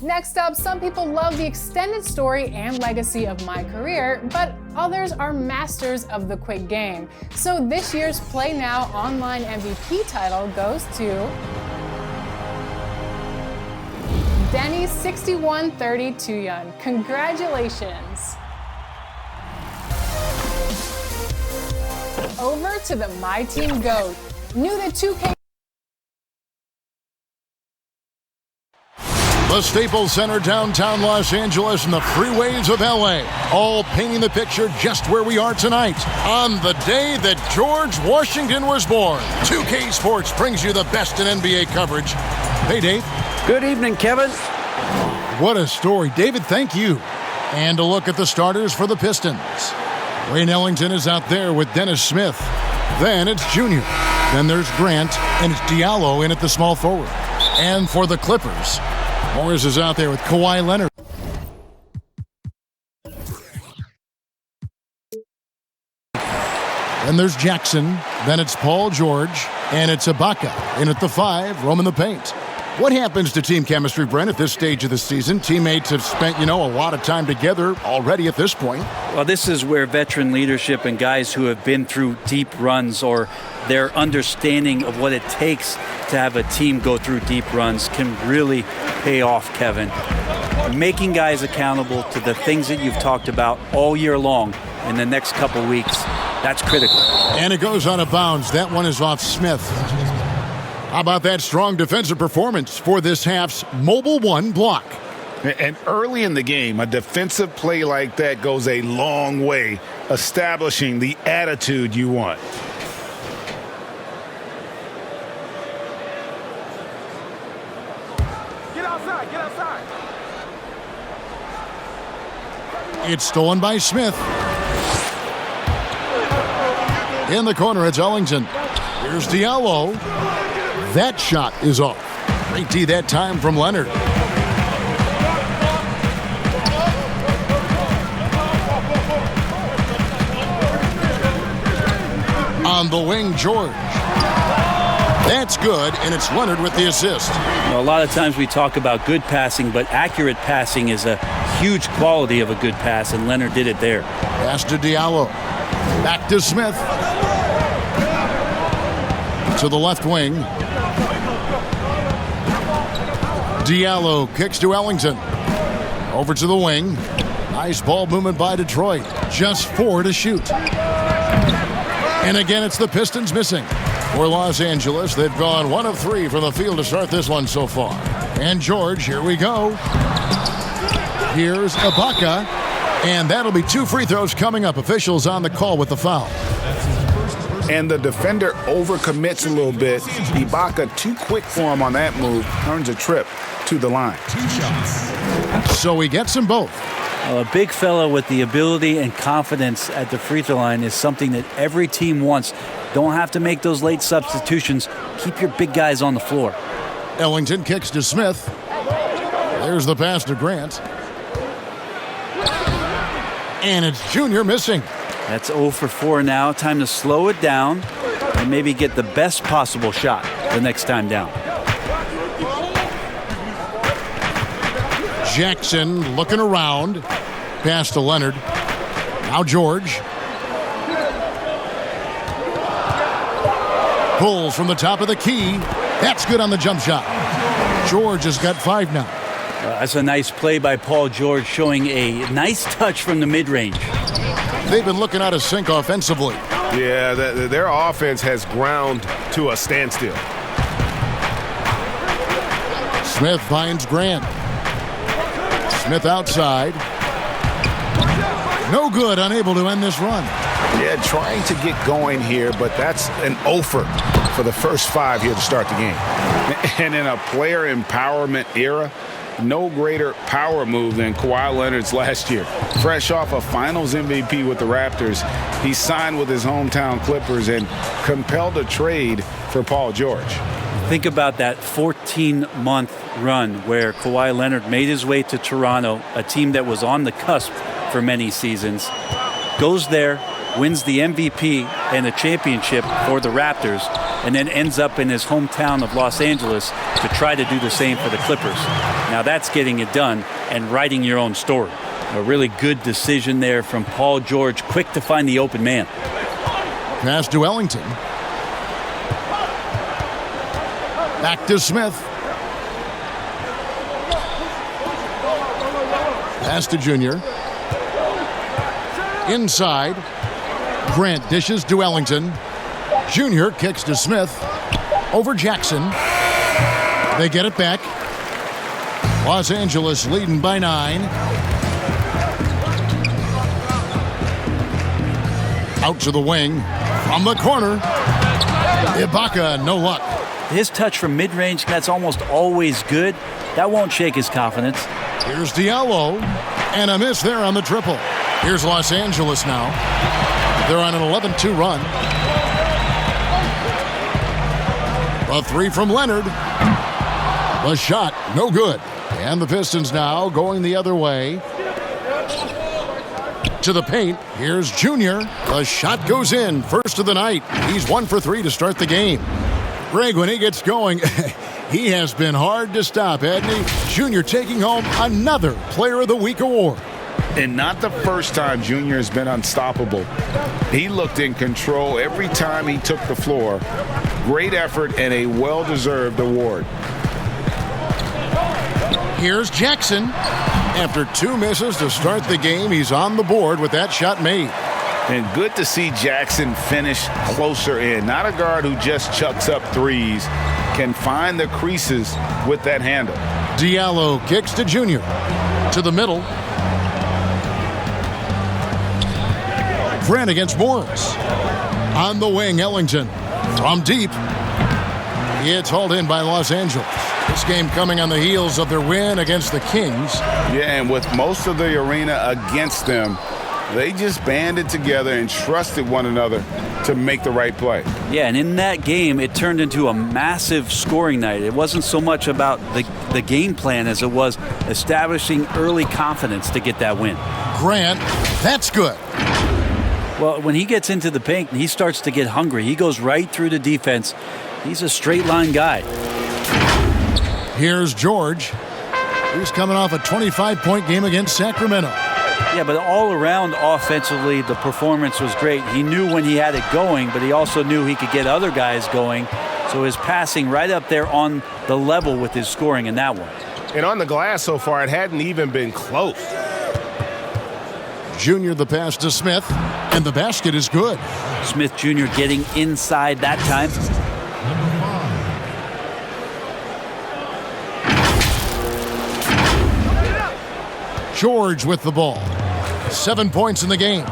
Next up, some people love the extended story and legacy of my career, but others are masters of the quick game. So this year's Play Now online MVP title goes to Denny6132. Congratulations. Over to the My Team GOAT. New to 2K. The Staples Center, downtown Los Angeles, and the freeways of LA, all painting the picture just where we are tonight, on the day that George Washington was born. 2K Sports brings you the best in NBA coverage. Hey, Dave. Good evening, Kevin. What a story. David, thank you. And a look at the starters for the Pistons. Wayne Ellington is out there with Dennis Smith. Then it's Junior. Then there's Grant, and it's Diallo in at the small forward. And for the Clippers, Morris is out there with Kawhi Leonard. Then there's Jackson. Then it's Paul George. And it's Ibaka in at the 5, roaming the paint. What happens to team chemistry, Brent, at this stage of the season? Teammates have spent, a lot of time together already at this point. Well, this is where veteran leadership and guys who have been through deep runs, or their understanding of what it takes to have a team go through deep runs, can really pay off, Kevin. Making guys accountable to the things that you've talked about all year long in the next couple weeks, that's critical. And it goes out of bounds. That one is off Smith. How about that strong defensive performance for this half's Mobile One block? And early in the game, a defensive play like that goes a long way, establishing the attitude you want. Get outside, get outside. It's stolen by Smith. In the corner, it's Ellington. Here's Diallo. That shot is off. Great D that time from Leonard. On the wing, George. That's good, and it's Leonard with the assist. Well, a lot of times we talk about good passing, but accurate passing is a huge quality of a good pass, and Leonard did it there. Pass to Diallo. Back to Smith. To the left wing. Diallo kicks to Ellington. Over to the wing. Nice ball movement by Detroit. Just 4 to shoot. And again, it's the Pistons missing. For Los Angeles, they've gone 1 of 3 from the field to start this one so far. And George, here we go. Here's Ibaka. And that'll be 2 free throws coming up. Officials on the call with the foul. And the defender overcommits a little bit. Ibaka too quick for him on that move. Earns a trip to the line. So he gets them both. Well, a big fella with the ability and confidence at the free throw line is something that every team wants. Don't have to make those late substitutions. Keep your big guys on the floor. Ellington kicks to Smith. There's the pass to Grant. And it's Junior missing. That's 0 for 4 now. Time to slow it down and maybe get the best possible shot the next time down. Jackson looking around. Pass to Leonard. Now George. Pulls from the top of the key. That's good on the jump shot. George has got 5 now. That's a nice play by Paul George, showing a nice touch from the mid-range. They've been looking out of sync offensively. Yeah, their offense has ground to a standstill. Smith finds Grant. Smith outside. No good, unable to end this run. Yeah, trying to get going here, but that's an offer for the first 5 here to start the game. And in a player empowerment era, no greater power move than Kawhi Leonard's last year. Fresh off a Finals MVP with the Raptors, he signed with his hometown Clippers and compelled a trade for Paul George. Think about that 14-month run where Kawhi Leonard made his way to Toronto, a team that was on the cusp for many seasons. Goes there, wins the MVP and the championship for the Raptors, and then ends up in his hometown of Los Angeles to try to do the same for the Clippers. Now that's getting it done and writing your own story. A really good decision there from Paul George, quick to find the open man. Pass to Ellington. Back to Smith. Pass to Junior. Inside. Grant dishes to Ellington. Junior kicks to Smith. Over Jackson. They get it back. Los Angeles leading by 9. Out to the wing. From the corner. Ibaka, no luck. His touch from mid-range, that's almost always good. That won't shake his confidence. Here's Diallo. And a miss there on the triple. Here's Los Angeles now. They're on an 11-2 run. A 3 from Leonard. The shot, no good. And the Pistons now going the other way. To the paint. Here's Junior. The shot goes in. First of the night. He's 1 for 3 to start the game. Greg, when he gets going, he has been hard to stop, hasn't he? Junior taking home another Player of the Week award. And not the first time Junior has been unstoppable. He looked in control every time he took the floor. Great effort and a well-deserved award. Here's Jackson. After 2 misses to start the game, he's on the board with that shot made. And good to see Jackson finish closer in. Not a guard who just chucks up threes. Can find the creases with that handle. Diallo kicks to Junior. To the middle. Grant against Morris. On the wing, Ellington. From deep. It's hauled in by Los Angeles. This game coming on the heels of their win against the Kings. Yeah, and with most of the arena against them, they just banded together and trusted one another to make the right play. Yeah, and in that game, it turned into a massive scoring night. It wasn't so much about the game plan as it was establishing early confidence to get that win. Grant, that's good. Well, when he gets into the paint, he starts to get hungry. He goes right through the defense. He's a straight line guy. Here's George. He's coming off a 25-point game against Sacramento. Yeah, but all around offensively, the performance was great. He knew when he had it going, but he also knew he could get other guys going. So his passing right up there on the level with his scoring in that one. And on the glass so far, it hadn't even been close. Junior the pass to Smith, and the basket is good. Smith Jr. getting inside that time. George with the ball. 7 points in the game.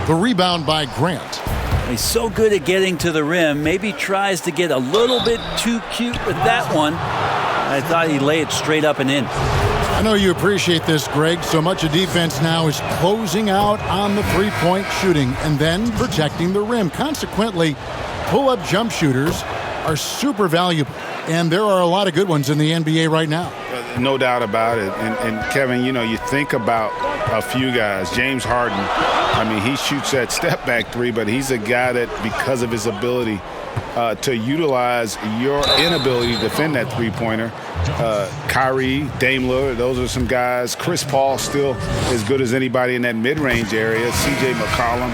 The rebound by Grant. He's so good at getting to the rim. Maybe tries to get a little bit too cute with that one. I thought he'd lay it straight up and in. I know you appreciate this, Greg. So much of defense now is closing out on the three-point shooting and then protecting the rim. Consequently, pull-up jump shooters are super valuable. And there are a lot of good ones in the NBA right now. No doubt about it. And Kevin, you know, you think about a few guys. James Harden, I mean, he shoots that step-back three, but he's a guy that, because of his ability to utilize your inability to defend that three-pointer, Kyrie, Dame Lillard, those are some guys. Chris Paul still as good as anybody in that mid-range area. C.J. McCollum.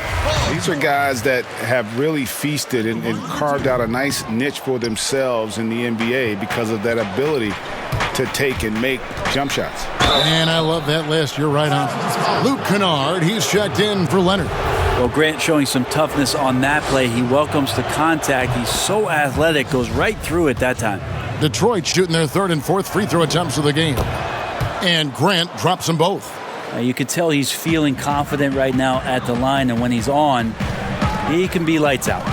These are guys that have really feasted and carved out a nice niche for themselves in the NBA because of that ability to take and make jump shots. And I love that list. You're right on. Luke Kennard, he's checked in for Leonard. Well, Grant showing some toughness on that play. He welcomes the contact. He's so athletic, goes right through it that time. Detroit shooting their third and fourth free throw attempts of the game. And Grant drops them both. You can tell he's feeling confident right now at the line, and when he's on, he can be lights out.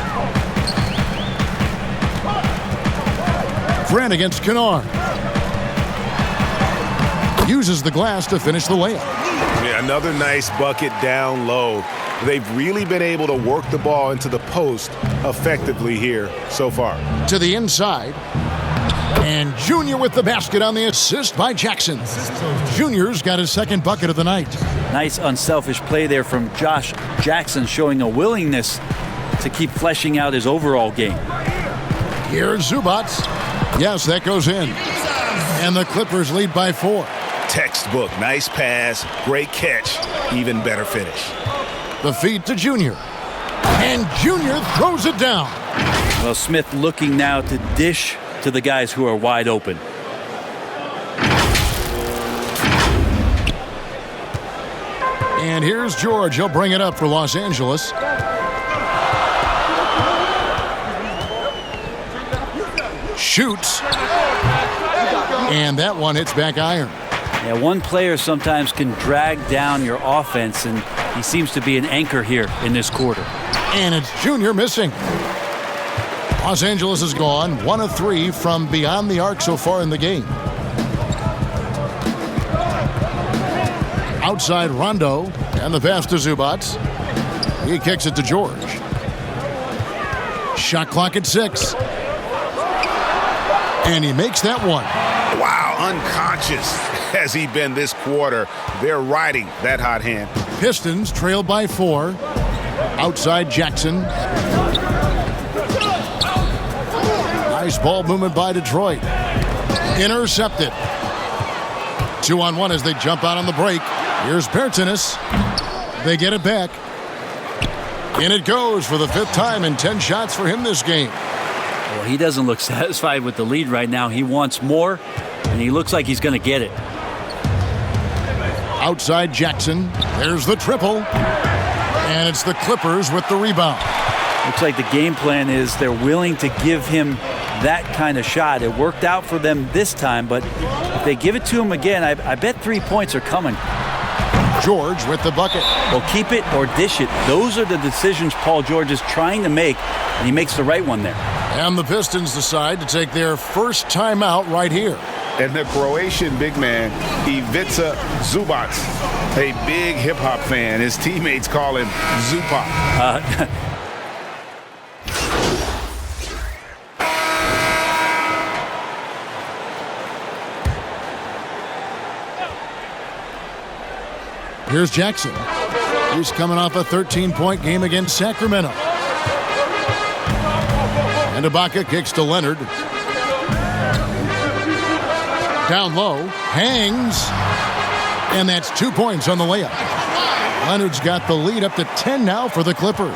Grant against Kennard. Uses the glass to finish the layup. Yeah, another nice bucket down low. They've really been able to work the ball into the post effectively here so far. To the inside. And Junior with the basket on the assist by Jackson. Junior's got his second bucket of the night. Nice unselfish play there from Josh Jackson, showing a willingness to keep fleshing out his overall game. Here's Zubac. Yes, that goes in. And the Clippers lead by 4. Textbook. Nice pass. Great catch. Even better finish. The feed to Junior. And Junior throws it down. Well, Smith looking now to dish to the guys who are wide open. And here's George. He'll bring it up for Los Angeles. Shoots. And that one hits back iron. Yeah, one player sometimes can drag down your offense, and he seems to be an anchor here in this quarter. And it's Junior missing. Los Angeles is gone 1 of 3 from beyond the arc so far in the game. Outside Rondo, and the pass to Zubac. He kicks it to George. Shot clock at 6. And he makes that one. Wow, unconscious has he been this quarter. They're riding that hot hand. Pistons trail by 4. Outside Jackson. Nice ball movement by Detroit. Intercepted. 2-on-1 as they jump out on the break. Here's Bertanis. They get it back. And it goes for the 5th time in 10 shots for him this game. Well, he doesn't look satisfied with the lead right now. He wants more, and he looks like he's going to get it. Outside Jackson. There's the triple. And it's the Clippers with the rebound. Looks like the game plan is they're willing to give him that kind of shot. It worked out for them this time, but if they give it to him again, I bet 3 points are coming. George with the bucket. Well, keep it or dish it. Those are the decisions Paul George is trying to make, and he makes the right one there. And the Pistons decide to take their first timeout right here. And the Croatian big man, Ivica Zubac, a big hip-hop fan. His teammates call him Zupac. Here's Jackson. He's coming off a 13-point game against Sacramento. And Ibaka kicks to Leonard. Down low, hangs, and that's 2 points on the layup. Leonard's got the lead up to 10 now for the Clippers.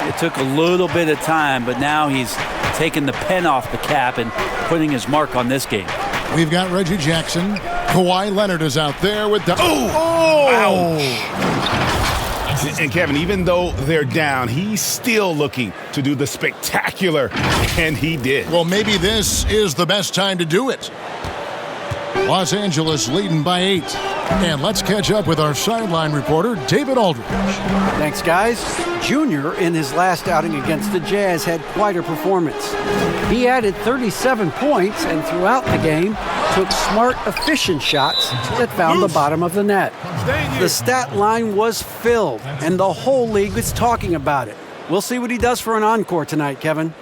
It took a little bit of time, but now he's taking the pen off the cap and putting his mark on this game. We've got Reggie Jackson. Kawhi Leonard is out there with the... Ouch! And Kevin, even though they're down, he's still looking to do the spectacular, and he did. Well, maybe this is the best time to do it. Los Angeles leading by 8. And let's catch up with our sideline reporter, David Aldridge. Thanks, guys. Junior, in his last outing against the Jazz, had quite a performance. He added 37 points and throughout the game took smart, efficient shots that found the bottom of the net. The stat line was filled, and the whole league is talking about it. We'll see what he does for an encore tonight, Kevin.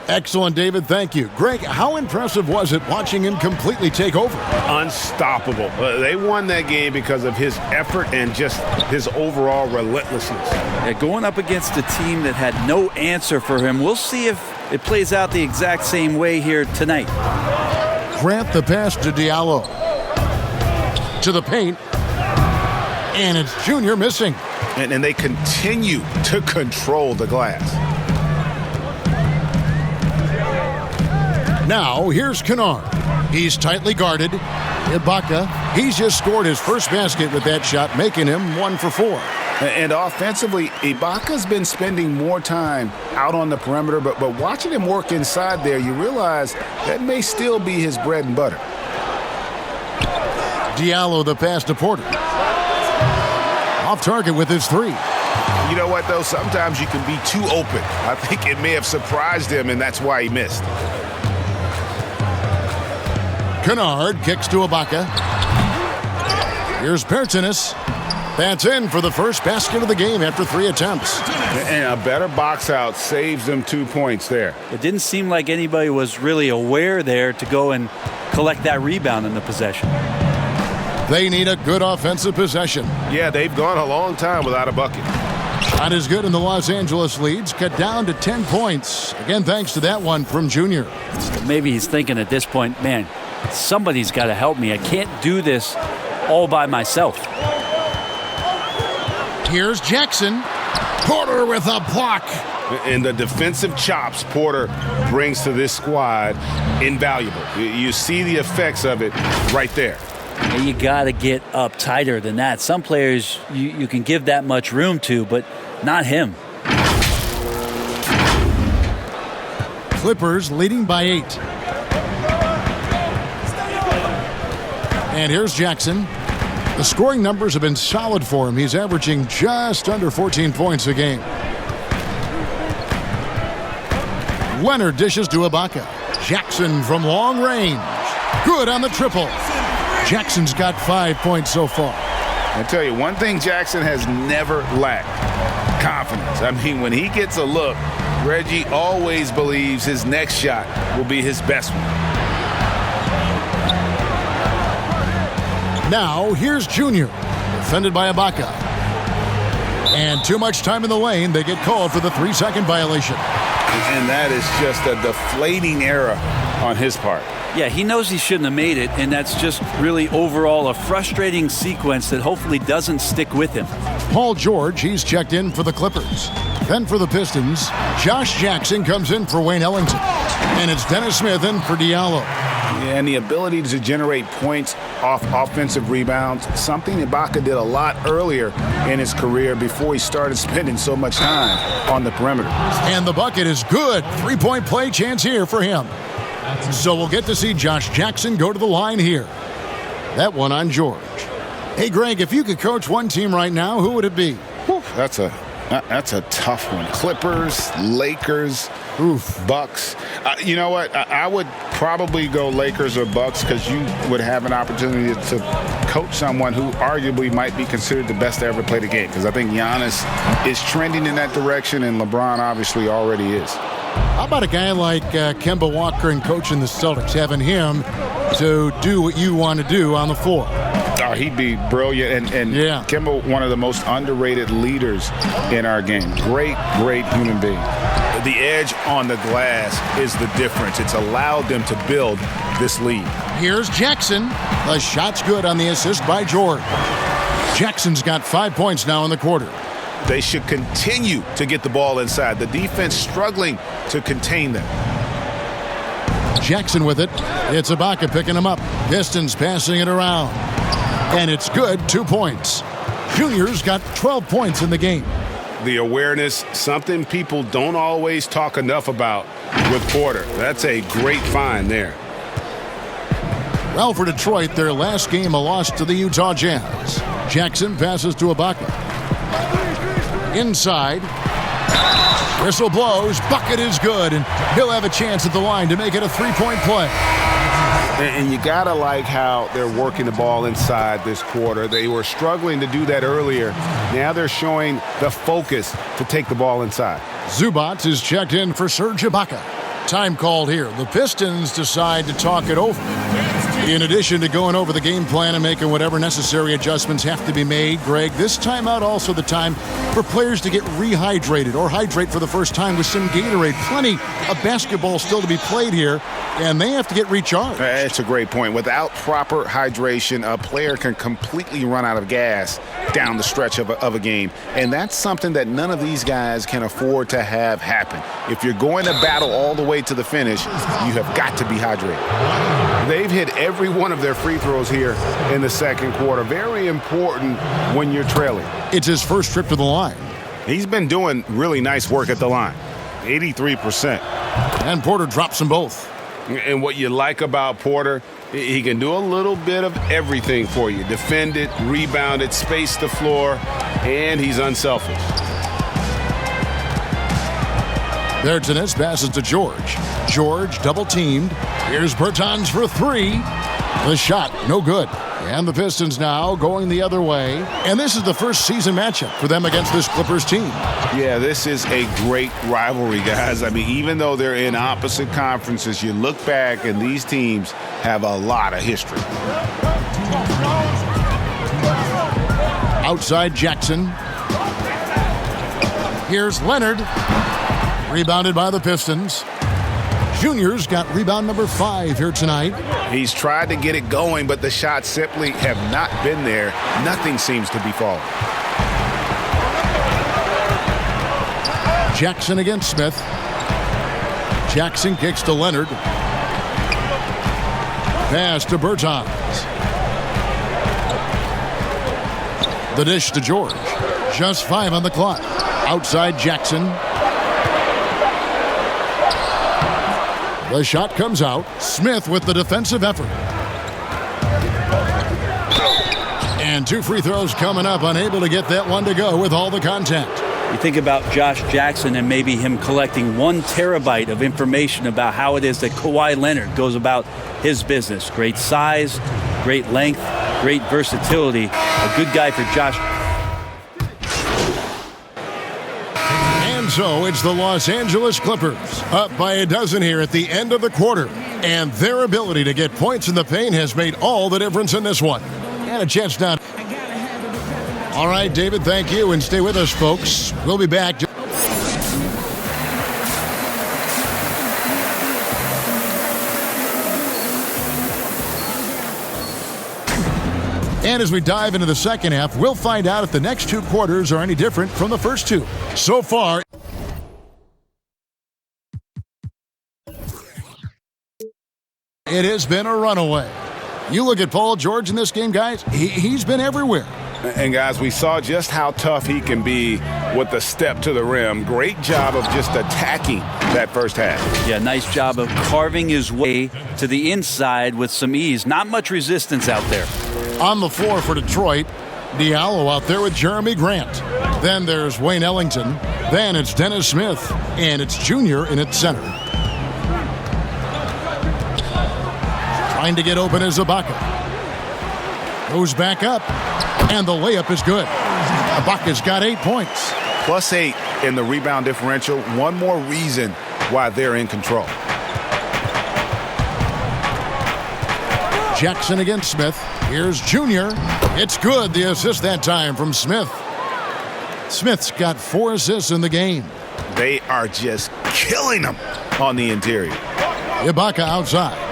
Excellent, David. Thank you. Greg, how impressive was it watching him completely take over? Unstoppable. They won that game because of his effort and just his overall relentlessness. Yeah, going up against a team that had no answer for him. We'll see if it plays out the exact same way here tonight. Grant the pass to Diallo. To the paint. And it's Junior missing. And they continue to control the glass. Now, here's Kennard. He's tightly guarded. Ibaka, he's just scored his first basket with that shot, making him 1 for 4. And offensively, Ibaka's been spending more time out on the perimeter, but watching him work inside there, you realize that may still be his bread and butter. Diallo the pass to Porter. Off target with his 3. You know what, though? Sometimes you can be too open. I think it may have surprised him, and that's why he missed. Kennard kicks to Ibaka. Here's Bertanis. That's in for the first basket of the game after 3 attempts. And a better box out saves them 2 points there. It didn't seem like anybody was really aware there to go and collect that rebound in the possession. They need a good offensive possession. Yeah, they've gone a long time without a bucket. Not as good in the Los Angeles leads, cut down to 10 points. Again, thanks to that one from Junior. Maybe he's thinking at this point, man, somebody's got to help me. I can't do this all by myself. Here's Jackson. Porter with a block. And the defensive chops Porter brings to this squad, invaluable. You see the effects of it right there. And you got to get up tighter than that. Some players you can give that much room to, but not him. Clippers leading by 8. And here's Jackson. The scoring numbers have been solid for him. He's averaging just under 14 points a game. Leonard dishes to Ibaka. Jackson from long range. Good on the triple. Jackson's got 5 points so far. I tell you, one thing Jackson has never lacked: confidence. I mean, when he gets a look, Reggie always believes his next shot will be his best one. Now, here's Junior, defended by Ibaka. And too much time in the lane. They get called for the 3-second violation. And that is just a deflating error on his part. Yeah, he knows he shouldn't have made it, and that's just really overall a frustrating sequence that hopefully doesn't stick with him. Paul George, he's checked in for the Clippers. Then for the Pistons, Josh Jackson comes in for Wayne Ellington. And it's Dennis Smith in for Diallo. And the ability to generate points off offensive rebounds, something Ibaka did a lot earlier in his career before he started spending so much time on the perimeter. And the bucket is good. 3-point play chance here for him. So we'll get to see Josh Jackson go to the line here. That one on George. Hey, Greg, if you could coach one team right now, who would it be? Whew, that's a tough one. Clippers, Lakers, Bucks. You know what? I would probably go Lakers or Bucks because you would have an opportunity to coach someone who arguably might be considered the best to ever play the game, because I think Giannis is trending in that direction and LeBron obviously already is. How about a guy like Kemba Walker and coaching the Celtics, having him to do what you want to do on the floor? Oh, he'd be brilliant. And yeah. Kemba, one of the most underrated leaders in our game. Great human being. The edge on the glass is the difference. It's allowed them to build this lead. Here's Jackson. The shot's good on the assist by George. Jackson's got 5 points now in the quarter. They should continue to get the ball inside. The defense struggling to contain them. Jackson with it. It's Ibaka picking him up. Pistons passing it around. And it's good, 2 points. Junior's got 12 points in the game. The awareness, something people don't always talk enough about with Porter. That's a great find there. Well, for Detroit, their last game a loss to the Utah Jazz. Jackson passes to Ibaka. Inside. Whistle blows. Bucket is good, and he'll have a chance at the line to make it a 3-point play. And you got to like how they're working the ball inside this quarter. They were struggling to do that earlier. Now they're showing the focus to take the ball inside. Zubac is checked in for Serge Ibaka. Time called here. The Pistons decide to talk it over. In addition to going over the game plan and making whatever necessary adjustments have to be made, Greg, this timeout also the time for players to get rehydrated or hydrate for the first time with some Gatorade. Plenty of basketball still to be played here, and they have to get recharged. That's a great point. Without proper hydration, a player can completely run out of gas down the stretch of a game, and that's something that none of these guys can afford to have happen. If you're going to battle all the way to the finish, you have got to be hydrated. They've hit every one of their free throws here in the second quarter. Very important when you're trailing. It's his first trip to the line. He's been doing really nice work at the line. 83%. And Porter drops them both. And what you like about Porter, he can do a little bit of everything for you. Defend it, rebound it, space the floor, and he's unselfish. Bertans passes to George. George double-teamed. Here's Bertans for 3. The shot, no good. And the Pistons now going the other way. And this is the first season matchup for them against this Clippers team. Yeah, this is a great rivalry, guys. I mean, even though they're in opposite conferences, you look back and these teams have a lot of history. Outside Jackson. Here's Leonard. Rebounded by the Pistons. Junior's got rebound number 5 here tonight. He's tried to get it going, but the shots simply have not been there. Nothing seems to be falling. Jackson against Smith. Jackson kicks to Leonard. Pass to Bertans. The dish to George. Just 5 on the clock. Outside Jackson. The shot comes out. Smith with the defensive effort. And 2 free throws coming up. Unable to get that one to go with all the contact. You think about Josh Jackson and maybe him collecting 1 terabyte of information about how it is that Kawhi Leonard goes about his business. Great size, great length, great versatility. A good guy for Josh. So it's the Los Angeles Clippers up by a dozen here at the end of the quarter. And their ability to get points in the paint has made all the difference in this one. And a chance now. All right, David, thank you. And stay with us, folks. We'll be back. And as we dive into the second half, we'll find out if the next 2 quarters are any different from the first 2. So far, it has been a runaway. You look at Paul George in this game, guys, he's been everywhere. And, guys, we saw just how tough he can be with the step to the rim. Great job of just attacking that first half. Yeah, nice job of carving his way to the inside with some ease. Not much resistance out there. On the floor for Detroit, Diallo out there with Jeremy Grant. Then there's Wayne Ellington. Then it's Dennis Smith. And it's Junior in its center. Trying to get open is Ibaka. Goes back up. And the layup is good. Ibaka's got 8 points. Plus 8 in the rebound differential. One more reason why they're in control. Jackson against Smith. Here's Junior. It's good. The assist that time from Smith. Smith's got 4 assists in the game. They are just killing them on the interior. Ibaka outside.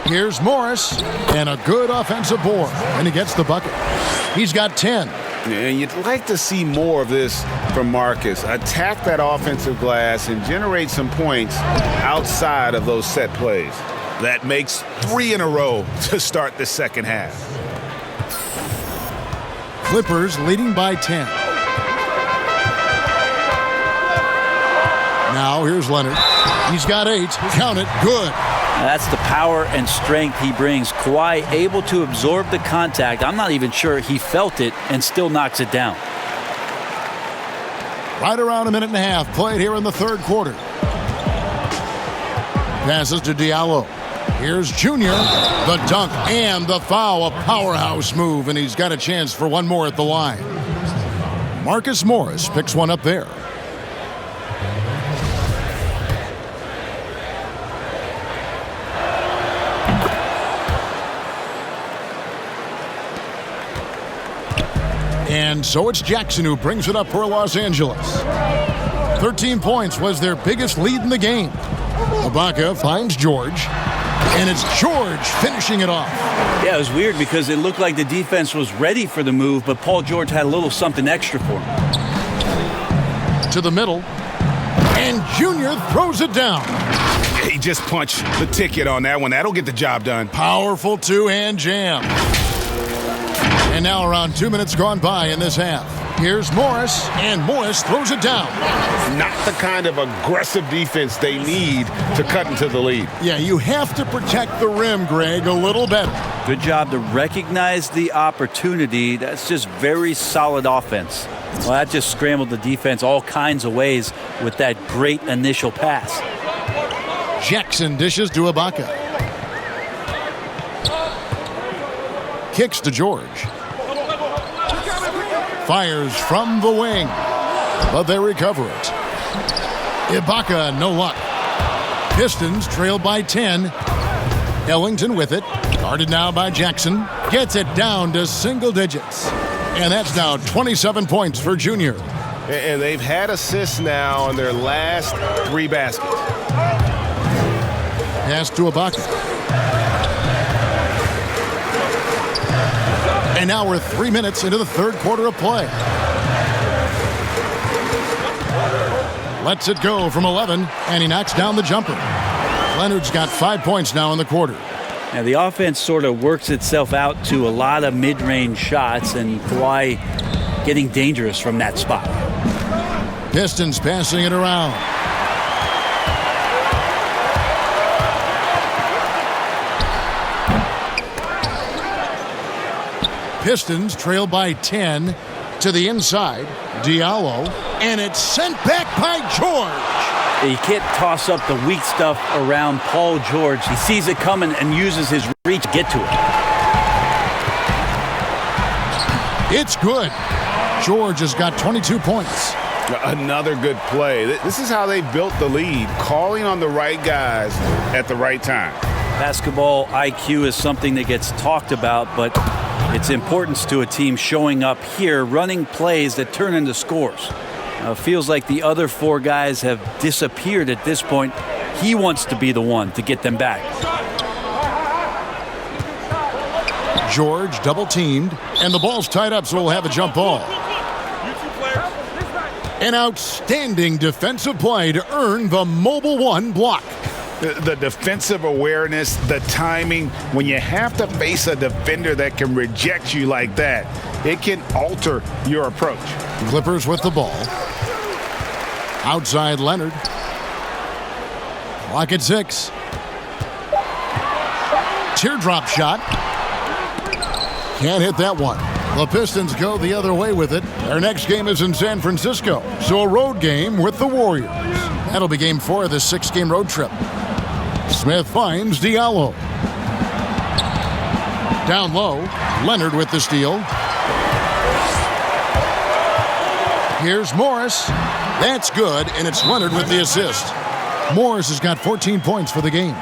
Here's Morris. And a good offensive board. And he gets the bucket. He's got 10. And you'd like to see more of this from Marcus. Attack that offensive glass and generate some points outside of those set plays. That makes 3 in a row to start the second half. Clippers leading by 10. Now here's Leonard. He's got 8. Count it. Good. That's the power and strength he brings. Kawhi able to absorb the contact. I'm not even sure he felt it and still knocks it down. Right around a minute and a half played here in the third quarter. Passes to Diallo. Here's Junior. The dunk and the foul. A powerhouse move, and he's got a chance for one more at the line. Marcus Morris picks one up there. And so it's Jackson who brings it up for Los Angeles. 13 points was their biggest lead in the game. Ibaka finds George. And it's George finishing it off. Yeah, it was weird because it looked like the defense was ready for the move, but Paul George had a little something extra for him. To the middle. And Junior throws it down. He just punched the ticket on that one. That'll get the job done. Powerful two-hand jam. And now around 2 minutes gone by in this half. Here's Morris, and Morris throws it down. Not the kind of aggressive defense they need to cut into the lead. Yeah, you have to protect the rim, Greg, a little better. Good job to recognize the opportunity. That's just very solid offense. Well, that just scrambled the defense all kinds of ways with that great initial pass. Jackson dishes to Ibaka. Kicks to George. Fires from the wing, but they recover it. Ibaka, no luck. Pistons trail by 10. Ellington with it. Guarded now by Jackson. Gets it down to single digits. And that's now 27 points for Junior. And they've had assists now on their last 3 baskets. Pass to Ibaka. And now we're 3 minutes into the third quarter of play. Lets it go from 11, and he knocks down the jumper. Leonard's got 5 points now in the quarter. Now the offense sort of works itself out to a lot of mid-range shots, and Kawhi getting dangerous from that spot. Pistons passing it around. Pistons trail by 10 to the inside. Diallo, and it's sent back by George. You can't toss up the weak stuff around Paul George. He sees it coming and uses his reach to get to it. It's good. George has got 22 points. Another good play. This is how they built the lead, calling on the right guys at the right time. Basketball IQ is something that gets talked about, but its importance to a team showing up here, running plays that turn into scores. Feels like the other 4 guys have disappeared at this point. He wants to be the one to get them back. George double teamed, and the ball's tied up, so we'll have a jump ball. An outstanding defensive play to earn the mobile 1 block. The defensive awareness, the timing, when you have to face a defender that can reject you like that, it can alter your approach. Clippers with the ball. Outside Leonard. Clock at 6. Teardrop shot. Can't hit that one. The Pistons go the other way with it. Their next game is in San Francisco, so a road game with the Warriors. That'll be game 4 of this 6-game road trip. Smith finds Diallo. Down low, Leonard with the steal. Here's Morris. That's good, and it's Leonard with the assist. Morris has got 14 points for the game.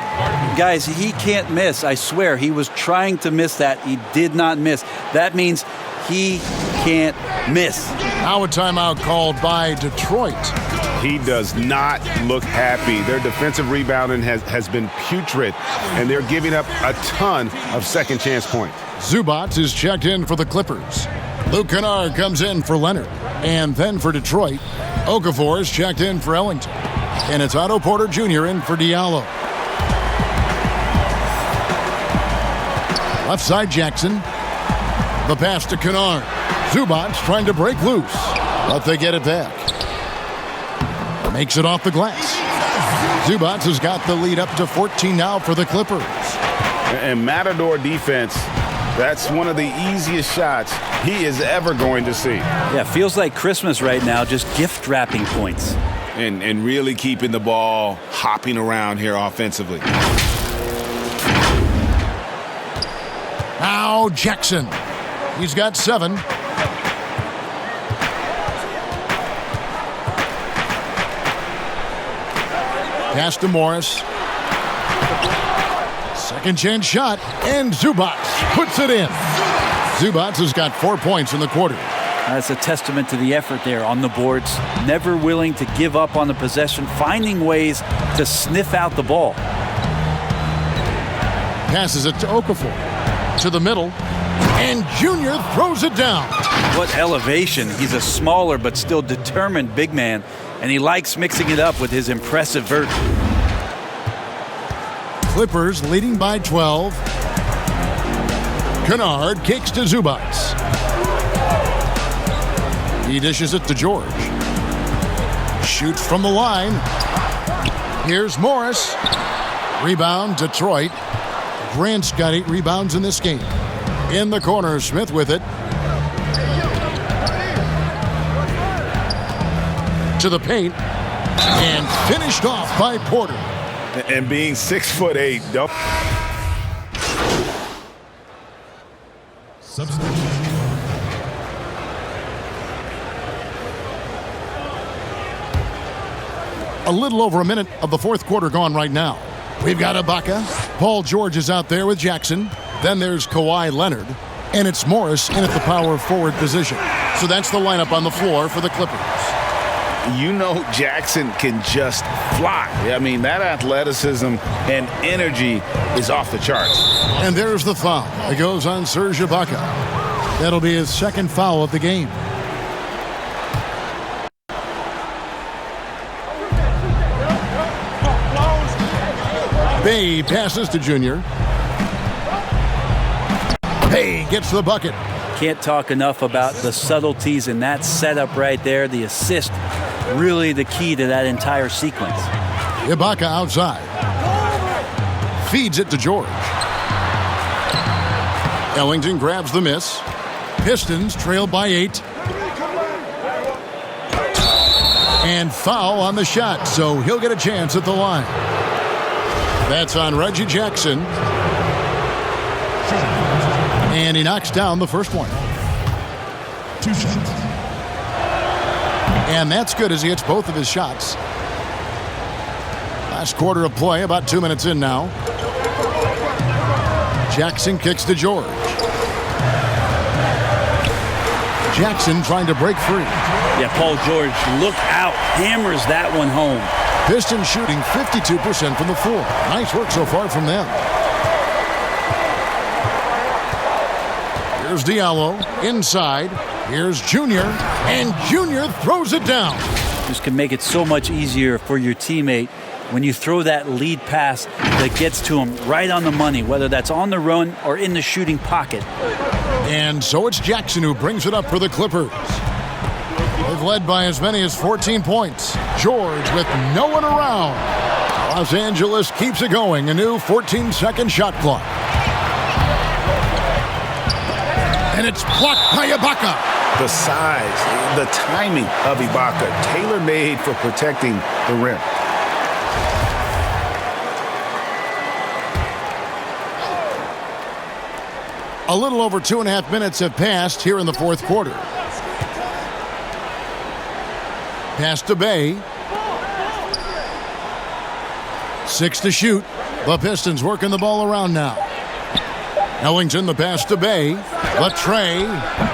Guys, he can't miss. I swear, he was trying to miss that. He did not miss. That means he can't miss. Now a timeout called by Detroit. He does not look happy. Their defensive rebounding has been putrid, and they're giving up a ton of second chance points. Zubac is checked in for the Clippers. Luke Kennard comes in for Leonard. And then for Detroit, Okafor is checked in for Ellington. And it's Otto Porter Jr. in for Diallo. Left side Jackson. The pass to Kennard. Zubac trying to break loose, but they get it back. Makes it off the glass. Zubac has got the lead up to 14 now for the Clippers. And Matador defense, that's one of the easiest shots he is ever going to see. Yeah, feels like Christmas right now, just gift wrapping points. And really keeping the ball hopping around here offensively. Now Jackson. He's got 7. Pass to Morris. Second chance shot, and Zubac puts it in. Zubac has got 4 points in the quarter. That's a testament to the effort there on the boards. Never willing to give up on the possession, finding ways to sniff out the ball. Passes it to Okafor. To the middle, and Junior throws it down. What elevation. He's a smaller but still determined big man, and he likes mixing it up with his impressive vert. Clippers leading by 12. Kennard kicks to Zubac. He dishes it to George. Shoots from the line. Here's Morris. Rebound, Detroit. Grant's got 8 rebounds in this game. In the corner, Smith with it. To the paint. And finished off by Porter. And being 6'8", Substitution. A little over a minute of the fourth quarter gone right now. We've got Ibaka. Paul George is out there with Jackson. Then there's Kawhi Leonard. And it's Morris in at the power forward position. So that's the lineup on the floor for the Clippers. You know Jackson can just fly. I mean, that athleticism and energy is off the charts. And there's the foul. It goes on Serge Ibaka. That'll be his second foul of the game. Bay passes to Junior. Bay gets the bucket. Can't talk enough about the subtleties in that setup right there. The assist, really the key to that entire sequence. Ibaka outside. Feeds it to George. Ellington grabs the miss. Pistons trail by 8. And foul on the shot, so he'll get a chance at the line. That's on Reggie Jackson. And he knocks down the first one. 2 shots. And that's good as he hits both of his shots. Last quarter of play, about 2 minutes in now. Jackson kicks to George. Jackson trying to break free. Yeah, Paul George, look out, hammers that one home. Pistons shooting 52% from the floor. Nice work so far from them. Here's Diallo inside. Here's Junior, and Junior throws it down. This can make it so much easier for your teammate when you throw that lead pass that gets to him right on the money, whether that's on the run or in the shooting pocket. And so it's Jackson who brings it up for the Clippers. They've led by as many as 14 points. George with no one around. Los Angeles keeps it going. A new 14-second shot clock. And it's blocked by Ibaka. The size, the timing of Ibaka, tailor-made for protecting the rim. A little over 2.5 minutes have passed here in the fourth quarter. Pass to Bay. 6 to shoot. The Pistons working the ball around now. Ellington, the pass to Bay. Latrey.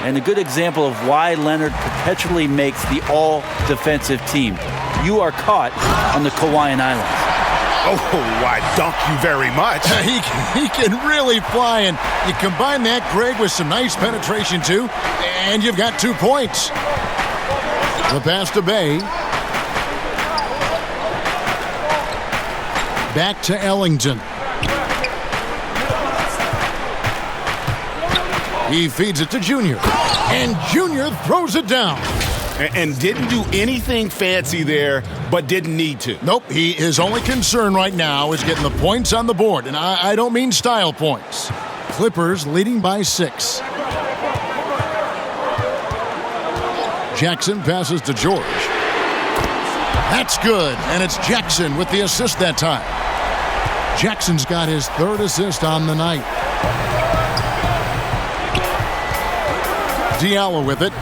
And a good example of why Leonard perpetually makes the all-defensive team. You are caught on the Kawhi Islands. Oh, I dunk you very much. He can really fly, and you combine that, Greg, with some nice penetration, too, and you've got 2 points. The pass to Bay. Back to Ellington. He feeds it to Junior. And Junior throws it down. And didn't do anything fancy there, but didn't need to. Nope, his only concern right now is getting the points on the board. And I don't mean style points. Clippers leading by 6. Jackson passes to George. That's good, and it's Jackson with the assist that time. Jackson's got his 3rd assist on the night. Diallo with it.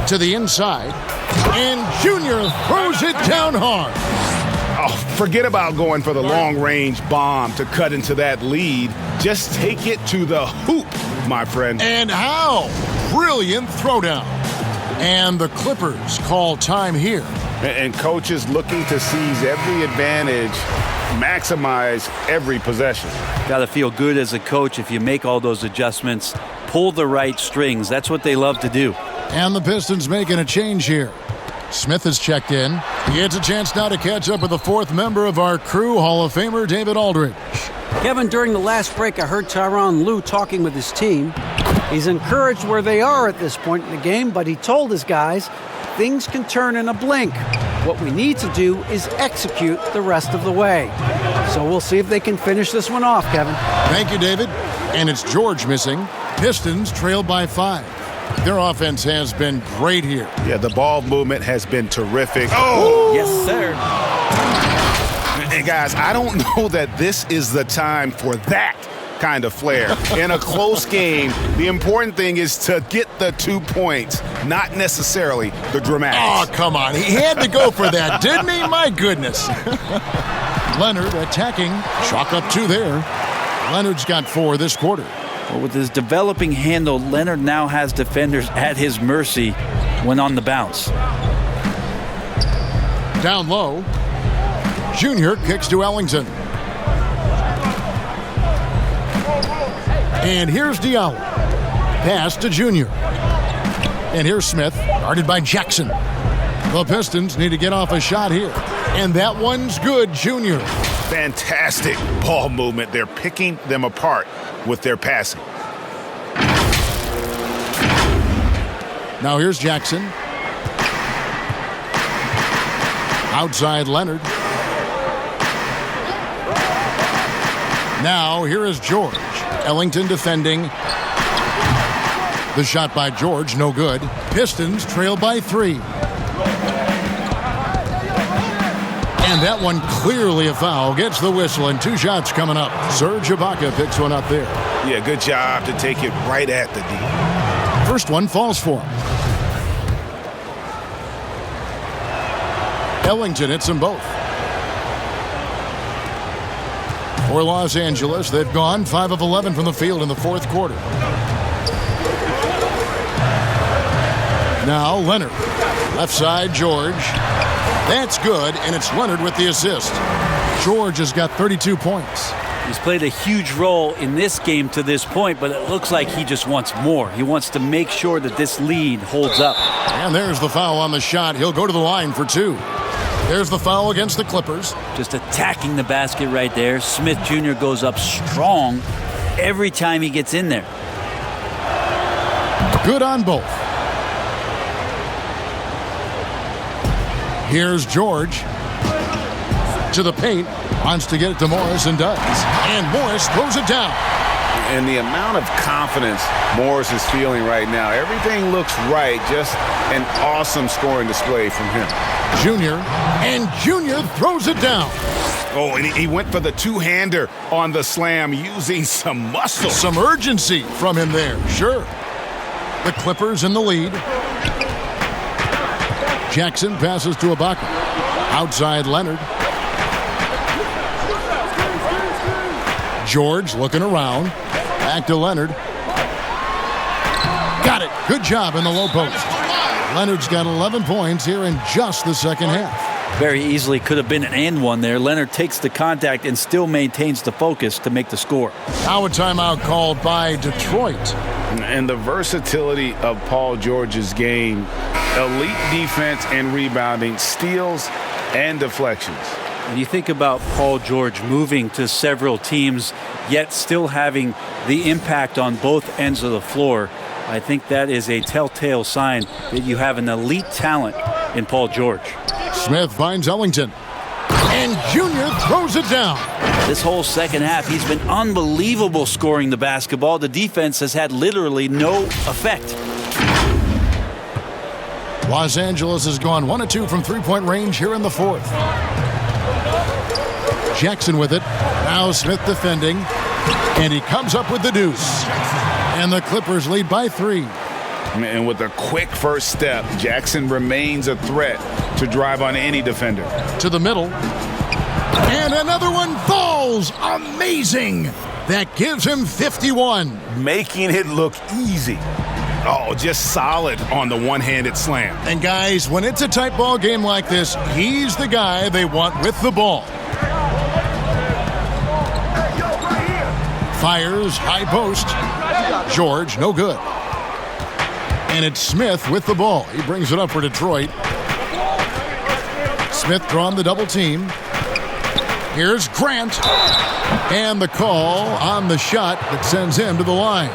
To the inside, and Junior throws it down hard. Oh, forget about going for the long-range bomb to cut into that lead. Just take it to the hoop, my friend. And how? Brilliant throwdown. And the Clippers call time here. And coaches looking to seize every advantage, maximize every possession. Got to feel good as a coach if you make all those adjustments, pull the right strings. That's what they love to do. And the Pistons making a change here. Smith has checked in. He gets a chance now to catch up with the 4th member of our crew, Hall of Famer David Aldridge. Kevin, during the last break, I heard Tyronn Lue talking with his team. He's encouraged where they are at this point in the game, but he told his guys things can turn in a blink. What we need to do is execute the rest of the way. So we'll see if they can finish this one off, Kevin. Thank you, David. And it's George missing. Pistons trail by 5. Their offense has been great here. Yeah, the ball movement has been terrific. Oh! Yes, sir. And guys, I don't know that this is the time for that kind of flair. In a close game, the important thing is to get the 2 points, not necessarily the dramatics. Oh, come on. He had to go for that, didn't he? My goodness. Leonard attacking. Chalk up 2 there. Leonard's got 4 this quarter. Well, with his developing handle, Leonard now has defenders at his mercy when on the bounce. Down low. Junior kicks to Ellington. And here's Diallo. Pass to Junior. And here's Smith, guarded by Jackson. The Pistons need to get off a shot here. And that one's good, Junior. Fantastic ball movement. They're picking them apart with their passing. Now here's Jackson. Outside Leonard. Now here is George. Ellington defending. The shot by George, no good. Pistons trail by 3. And that one clearly a foul. Gets the whistle and 2 shots coming up. Serge Ibaka picks one up there. Yeah, good job to take it right at the D. First one falls for him. Ellington hits them both. For Los Angeles, they've gone 5 of 11 from the field in the 4th quarter. Now Leonard. Left side, George. That's good, and it's Leonard with the assist. George has got 32 points. He's played a huge role in this game to this point, but it looks like he just wants more. He wants to make sure that this lead holds up. And there's the foul on the shot. He'll go to the line for 2. There's the foul against the Clippers. Just attacking the basket right there. Smith Jr. goes up strong every time he gets in there. Good on both. Here's George. To the paint. Wants to get it to Morris and does. And Morris throws it down. And the amount of confidence Morris is feeling right now, everything looks right. Just an awesome scoring display from him. Junior. And Junior throws it down. Oh, and he went for the 2-hander on the slam using some muscle. Some urgency from him there. Sure. The Clippers in the lead. Jackson passes to Ibaka. Outside Leonard. George looking around. Back to Leonard. Got it. Good job in the low post. Leonard's got 11 points here in just the second half. Very easily could have been an and one there. Leonard takes the contact and still maintains the focus to make the score. Now a timeout called by Detroit. And the versatility of Paul George's game, elite defense and rebounding, steals and deflections. When you think about Paul George moving to several teams, yet still having the impact on both ends of the floor, I think that is a telltale sign that you have an elite talent in Paul George. Smith finds Ellington. And Junior throws it down. This whole second half, he's been unbelievable scoring the basketball. The defense has had literally no effect. Los Angeles has gone 1 of 2 from 3-point range here in the 4th. Jackson with it. Now Smith defending. And he comes up with the deuce. And the Clippers lead by 3. And with a quick first step, Jackson remains a threat to drive on any defender. To the middle. And another one falls. Amazing. That gives him 51. Making it look easy. Oh, just solid on the one-handed slam. And guys, when it's a tight ball game like this, he's the guy they want with the ball. Fires, high post. George, no good. And it's Smith with the ball. He brings it up for Detroit. Smith drawn the double team. Here's Grant. And the call on the shot that sends him to the line.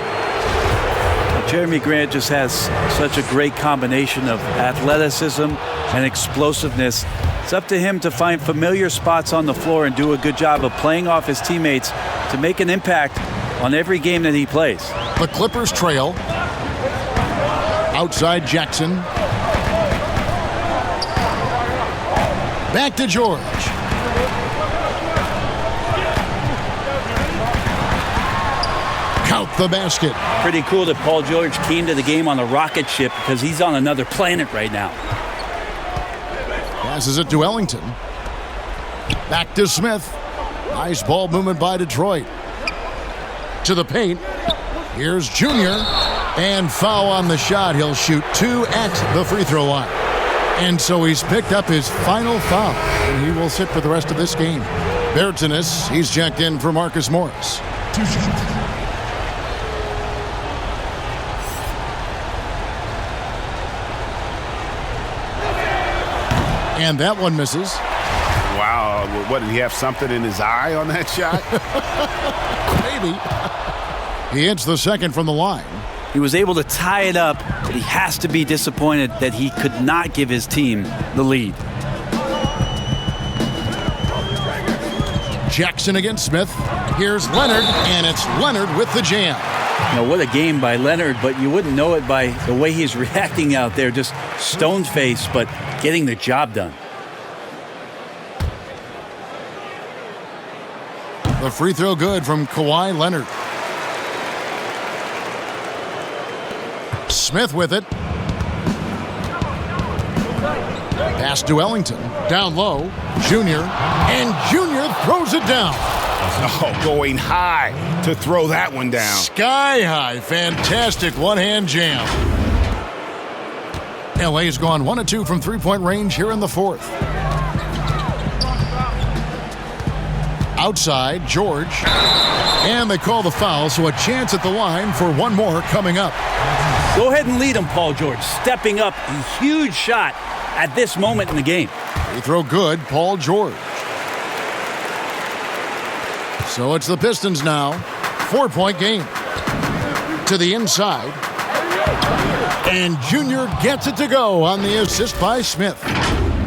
Jeremy Grant just has such a great combination of athleticism and explosiveness. It's up to him to find familiar spots on the floor and do a good job of playing off his teammates to make an impact on every game that he plays. The Clippers trail. Outside Jackson. Back to George. Count the basket. Pretty cool that Paul George came to the game on a rocket ship because he's on another planet right now. Passes it to Ellington. Back to Smith. Nice ball movement by Detroit. To the paint. Here's Junior. And foul on the shot. He'll shoot 2 at the free throw line. And so he's picked up his final foul. And he will sit for the rest of this game. Bertanis, he's checked in for Marcus Morris. 2 shots. And that one misses. Wow, what, did he have something in his eye on that shot? Maybe. He hits the second from the line. He was able to tie it up, but he has to be disappointed that he could not give his team the lead. Jackson against Smith. Here's Leonard, and it's Leonard with the jam. Now, what a game by Leonard, but you wouldn't know it by the way he's reacting out there, just stone-faced, but getting the job done. The free throw good from Kawhi Leonard. Smith with it. Pass to Ellington. Down low. Junior. And Junior throws it down. Oh, going high to throw that one down. Sky high. Fantastic one-hand jam. LA's gone 1 of 2 from three-point range here in the fourth. Outside, George. And they call the foul, so a chance at the line for one more coming up. Go ahead and lead him, Paul George. Stepping up, a huge shot at this moment in the game. Free throw good, Paul George. So it's the Pistons now. 4-point game. To the inside. And Junior gets it to go on the assist by Smith.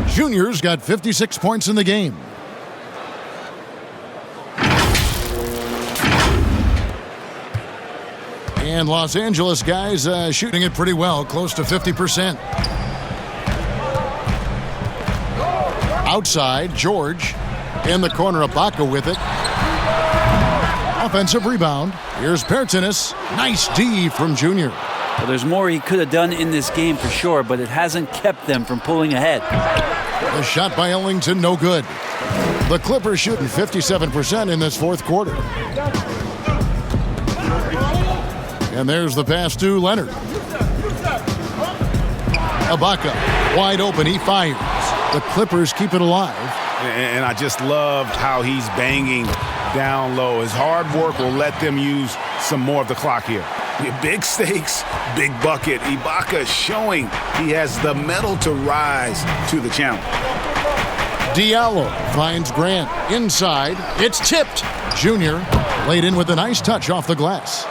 Junior's got 56 points in the game. And Los Angeles guys shooting it pretty well, close to 50%. Outside, George. In the corner, Ibaka with it. Offensive rebound. Here's Bertanis. Nice D from Junior. Well, there's more he could have done in this game for sure, but it hasn't kept them from pulling ahead. The shot by Ellington, no good. The Clippers shooting 57% in this fourth quarter. And there's the pass to Leonard. Ibaka, wide open, he fires. The Clippers keep it alive. And I just love how he's banging down low. His hard work will let them use some more of the clock here. Big stakes, big bucket. Ibaka showing he has the mettle to rise to the challenge. Diallo finds Grant. Inside, it's tipped. Junior laid in with a nice touch off the glass.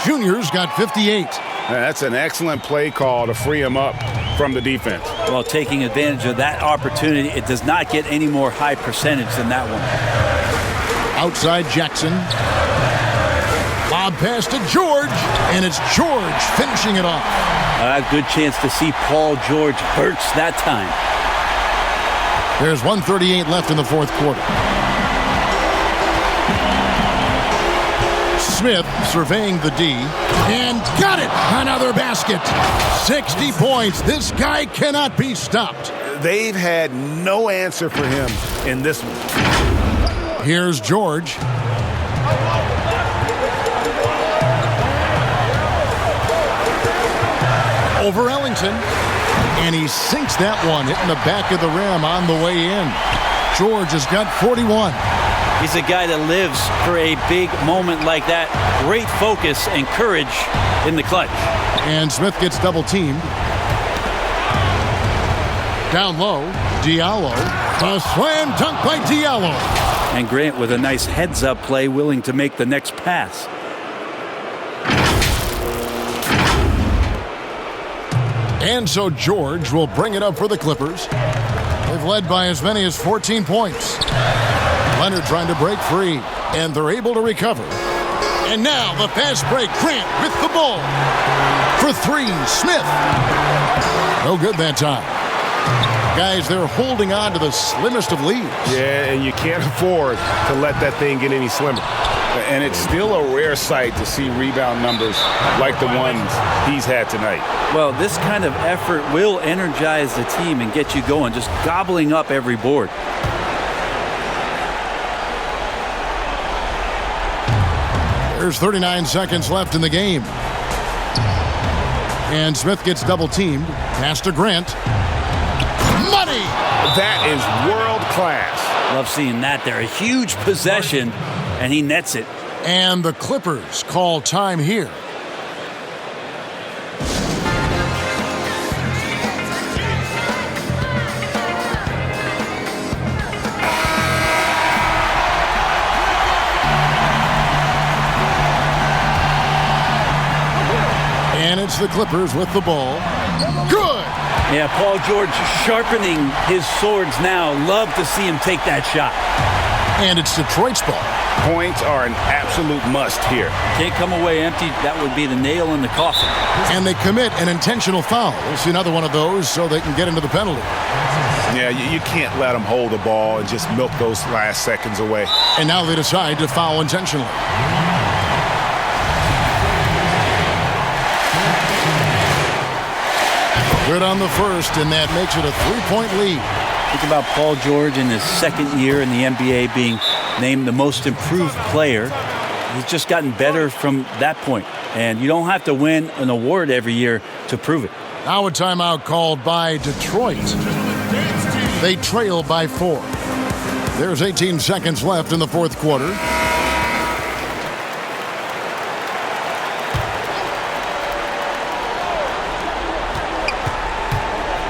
Junior's got 58. That's an excellent play call to free him up from the defense. Well, taking advantage of that opportunity, it does not get any more high percentage than that one. Outside Jackson. Lob pass to George, and it's George finishing it off. A good chance to see Paul George burst that time. There's 1:38 left in the fourth quarter. Smith surveying the D and got it. Another basket. 60 points. This guy cannot be stopped. They've had no answer for him in this one. Here's George. Over Ellington. And he sinks that one, hitting the back of the rim on the way in. George has got 41. He's a guy that lives for a big moment like that. Great focus and courage in the clutch. And Smith gets double teamed. Down low, Diallo. A slam dunk by Diallo. And Grant with a nice heads-up play, willing to make the next pass. And so George will bring it up for the Clippers. They've led by as many as 14 points. Leonard trying to break free, and they're able to recover. And now the fast break. Grant with the ball. For three, Smith. No good that time. Guys, they're holding on to the slimmest of leads. Yeah, and you can't afford to let that thing get any slimmer. And it's still a rare sight to see rebound numbers like the ones he's had tonight. Well, this kind of effort will energize the team and get you going, just gobbling up every board. There's 39 seconds left in the game. And Smith gets double-teamed. Pass to Grant. Money! That is world class. Love seeing that there. A huge possession, and he nets it. And the Clippers call time here. And it's the Clippers with the ball. Good! Yeah, Paul George sharpening his swords now. Love to see him take that shot. And it's Detroit's ball. Points are an absolute must here. Can't come away empty. That would be the nail in the coffin. And they commit an intentional foul. We'll see another one of those so they can get into the penalty. Yeah, you can't let them hold the ball and just milk those last seconds away. And now they decide to foul intentionally. Good on the first, and that makes it a 3-point lead. Think about Paul George in his second year in the NBA being named the most improved player. He's just gotten better from that point. And you don't have to win an award every year to prove it. Now a timeout called by Detroit. They trail by 4. There's 18 seconds left in the fourth quarter.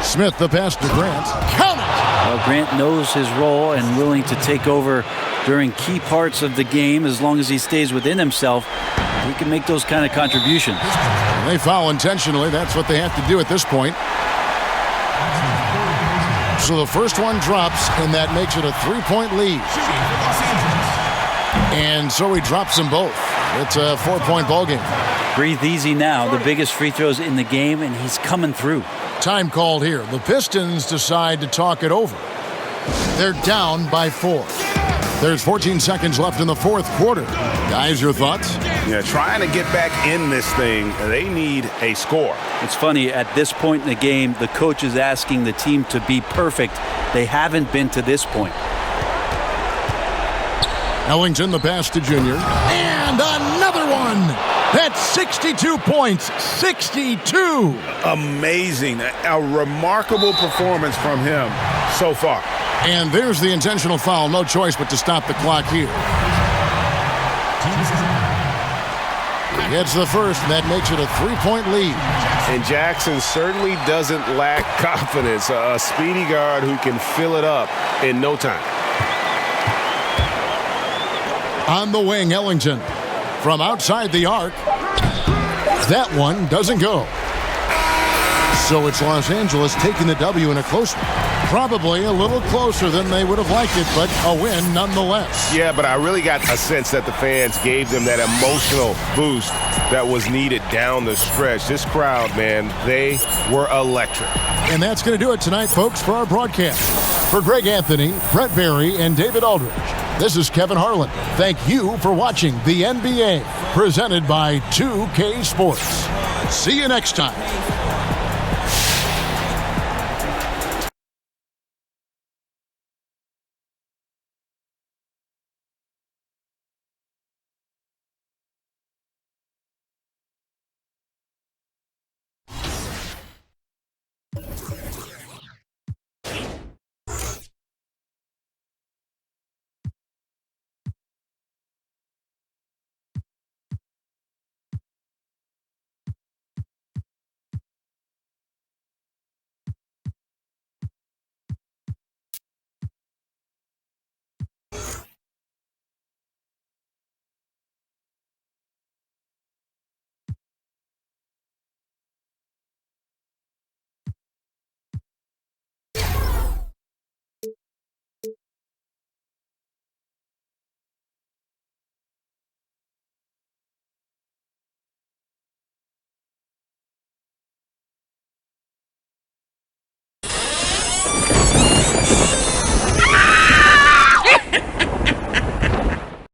Smith, the pass to Grant. Count it! Well, Grant knows his role and willing to take over during key parts of the game. As long as he stays within himself, he can make those kind of contributions. They foul intentionally. That's what they have to do at this point. So the first one drops, and that makes it a 3-point lead. And so he drops them both. It's a 4-point ball game. Breathe easy now. The biggest free throws in the game, and he's coming through. Time called here. The Pistons decide to talk it over. They're down by 4. There's 14 seconds left in the fourth quarter. Guys, your thoughts? Yeah, trying to get back in this thing, they need a score. It's funny, at this point in the game, the coach is asking the team to be perfect. They haven't been to this point. Ellington, the pass to Junior. And another one! That's 62 points. 62! Amazing. A remarkable performance from him so far. And there's the intentional foul. No choice but to stop the clock here. Gets the first, and that makes it a 3-point lead. And Jackson certainly doesn't lack confidence. A speedy guard who can fill it up in no time. On the wing, Ellington. From outside the arc. That one doesn't go. So it's Los Angeles taking the W in a close one. Probably a little closer than they would have liked it, but a win nonetheless. Yeah, but I really got a sense that the fans gave them that emotional boost that was needed down the stretch. This crowd, man, they were electric. And that's going to do it tonight, folks, for our broadcast. For Greg Anthony, Brett Berry, and David Aldridge, this is Kevin Harlan. Thank you for watching the NBA, presented by 2K Sports. See you next time.